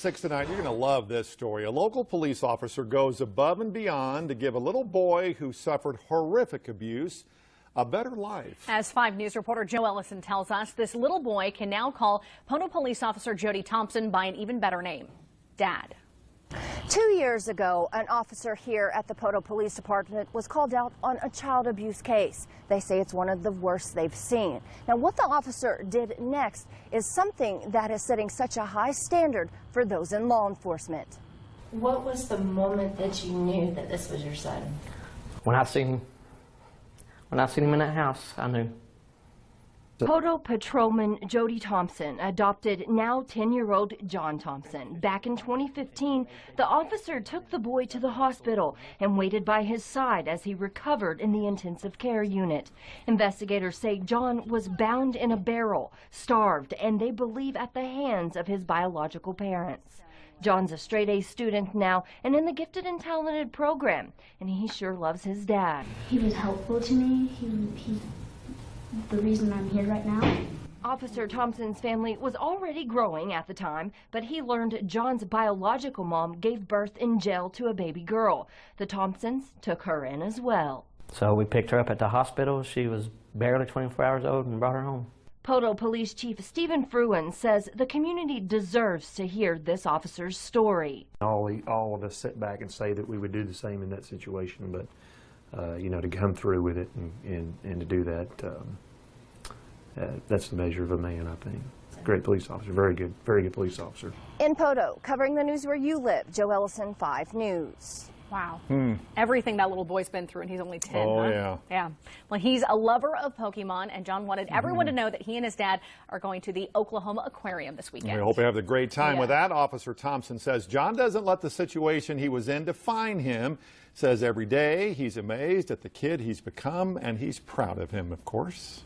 6 tonight, you're going to love this story. A local police officer goes above and beyond to give a little boy who suffered horrific abuse a better life. As 5 News reporter Joe Ellison tells us, this little boy can now call Pono police officer Jody Thompson by an even better name, Dad. 2 years ago, an officer here at the Pono Police Department was called out on a child abuse case. They say it's one of the worst they've seen. Now, what the officer did next is something that is setting such a high standard for those in law enforcement. What was the moment that you knew that this was your son? When I seen him in that house, I knew. Pono patrolman Jody Thompson adopted now 10-year-old John Thompson. Back in 2015, the officer took the boy to the hospital and waited by his side as he recovered in the intensive care unit. Investigators say John was bound in a barrel, starved, and they believe at the hands of his biological parents. John's a straight-A student now and in the gifted and talented program, and he sure loves his dad. He was helpful to me. He's the reason I'm here right now. Officer Thompson's family was already growing at the time, but he learned John's biological mom gave birth in jail to a baby girl. The Thompsons took her in as well. So we picked her up at the hospital. She was barely 24 hours old and brought her home. Pono Police Chief Stephen Fruin says the community deserves to hear this officer's story. All of us sit back and say that we would do the same in that situation, but you know, to come through with it and to do that, that's the measure of a man, I think. Great police officer, very good police officer. In Pono, covering the news where you live, Joe Ellison, 5 News. Wow. Everything that little boy's been through, and he's only 10. Oh, huh? yeah. Yeah. Well, he's a lover of Pokemon, and John wanted everyone to know that he and his dad are going to the Oklahoma Aquarium this weekend. We hope you have a great time with Yeah. that. Officer Thompson says John doesn't let the situation he was in define him. Says every day he's amazed at the kid he's become, and he's proud of him, of course.